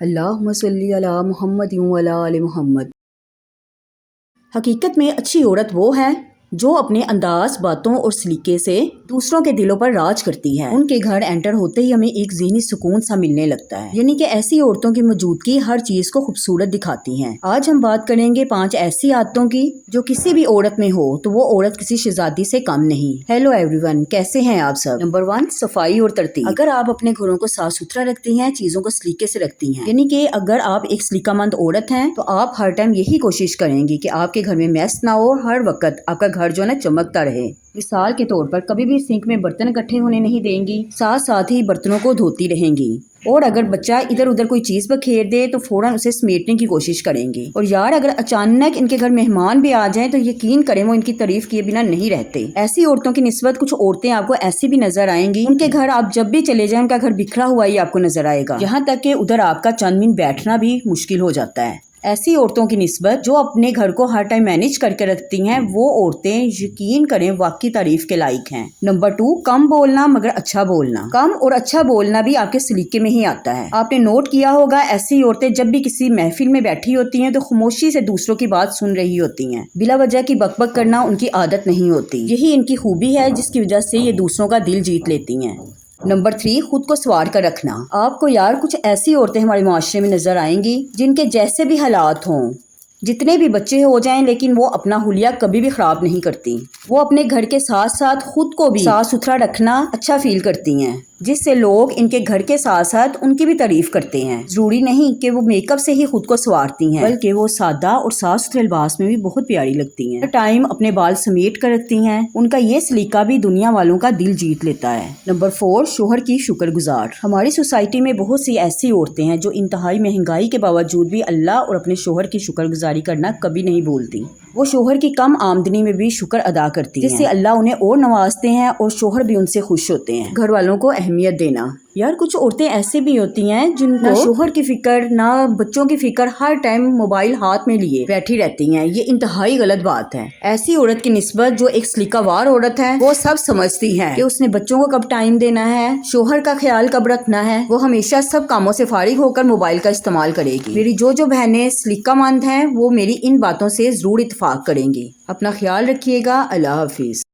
اللہم صلی علی محمد و علی آل محمد۔ حقیقت میں اچھی عورت وہ ہے جو اپنے انداز، باتوں اور سلیقے سے دوسروں کے دلوں پر راج کرتی ہے۔ ان کے گھر انٹر ہوتے ہی ہمیں ایک ذہنی سکون سا ملنے لگتا ہے، یعنی کہ ایسی عورتوں کی موجودگی ہر چیز کو خوبصورت دکھاتی ہیں۔ آج ہم بات کریں گے 5 ایسی عادتوں کی جو کسی بھی عورت میں ہو تو وہ عورت کسی شہزادی سے کم نہیں۔ ہیلو ایوری ون، کیسے ہیں آپ سب؟ نمبر 1، صفائی اور ترتیب۔ اگر آپ اپنے گھروں کو صاف ستھرا رکھتی ہیں، چیزوں کو سلیقے سے رکھتی ہیں، یعنی کہ اگر آپ ایک سلیقہ مند عورت ہیں تو آپ ہر ٹائم یہی کوشش کریں گی کہ آپ کے گھر میں میس نہ ہو، ہر وقت آپ کا گھر جو ہے نا چمکتا رہے۔ مثال کے طور پر کبھی بھی سنک میں برتن اکٹھے ہونے نہیں دیں گی، ساتھ ہی برتنوں کو دھوتی رہیں گی، اور اگر بچہ ادھر ادھر کوئی چیز بکھیر دے تو فوراً اسے سمیٹنے کی کوشش کریں گی۔ اور یار اگر اچانک ان کے گھر مہمان بھی آ جائیں تو یقین کریں وہ ان کی تعریف کیے بنا نہیں رہتے۔ ایسی عورتوں کی نسبت کچھ عورتیں آپ کو ایسی بھی نظر آئیں گی، ان کے گھر آپ جب بھی چلے جائیں ان کا گھر بکھرا ہوا ہی آپ کو نظر آئے گا، یہاں تک کہ ادھر آپ کا چند منٹ بیٹھنا بھی مشکل ہو جاتا ہے۔ ایسی عورتوں کی نسبت جو اپنے گھر کو ہر ٹائم مینج کر کے رکھتی ہیں وہ عورتیں یقین کریں واقعی تعریف کے لائق ہیں۔ نمبر 2، کم بولنا مگر اچھا بولنا۔ کم اور اچھا بولنا بھی آپ کے سلیقے میں ہی آتا ہے۔ آپ نے نوٹ کیا ہوگا ایسی عورتیں جب بھی کسی محفل میں بیٹھی ہوتی ہیں تو خاموشی سے دوسروں کی بات سن رہی ہوتی ہیں، بلا وجہ کی بک بک کرنا ان کی عادت نہیں ہوتی۔ یہی ان کی خوبی ہے جس کی وجہ سے یہ دوسروں کا دل جیت لیتی ہیں۔ نمبر 3، خود کو سنوار کر رکھنا۔ آپ کو یار کچھ ایسی عورتیں ہمارے معاشرے میں نظر آئیں گی جن کے جیسے بھی حالات ہوں، جتنے بھی بچے ہو جائیں، لیکن وہ اپنا حلیہ کبھی بھی خراب نہیں کرتی۔ وہ اپنے گھر کے ساتھ ساتھ خود کو بھی صاف ستھرا رکھنا اچھا فیل کرتی ہیں، جس سے لوگ ان کے گھر کے ساتھ ساتھ ان کی بھی تعریف کرتے ہیں۔ ضروری نہیں کہ وہ میک اپ سے ہی خود کو سنوارتی ہیں، بلکہ وہ سادہ اور صاف ستھرے لباس میں بھی بہت پیاری لگتی ہیں۔ ہر ٹائم اپنے بال سمیٹ کر رکھتی ہیں، ان کا یہ سلیقہ بھی دنیا والوں کا دل جیت لیتا ہے۔ نمبر 4، شوہر کی شکر گزار۔ ہماری سوسائٹی میں بہت سی ایسی عورتیں ہیں جو انتہائی مہنگائی کے باوجود بھی اللہ اور اپنے شوہر کی شکر گزاری کرنا کبھی نہیں بھولتی۔ وہ شوہر کی کم آمدنی میں بھی شکر ادا کرتی ہیں، جس سے اللہ انہیں اور نوازتے ہیں اور شوہر بھی ان سے خوش ہوتے ہیں۔ گھر والوں کو اہمیت دینا۔ یار کچھ عورتیں ایسی بھی ہوتی ہیں جن کو نہ شوہر کی فکر نہ بچوں کی فکر، ہر ٹائم موبائل ہاتھ میں لیے بیٹھی رہتی ہیں، یہ انتہائی غلط بات ہے۔ ایسی عورت کی نسبت جو ایک سلیقہ وار عورت ہے وہ سب سمجھتی ہے کہ اس نے بچوں کو کب ٹائم دینا ہے، شوہر کا خیال کب رکھنا ہے، وہ ہمیشہ سب کاموں سے فارغ ہو کر موبائل کا استعمال کرے گی۔ میری جو بہنیں سلیقہ مند ہیں وہ میری ان باتوں سے ضرور اتفاق کریں گی۔ اپنا خیال رکھیے گا۔ اللہ حافظ۔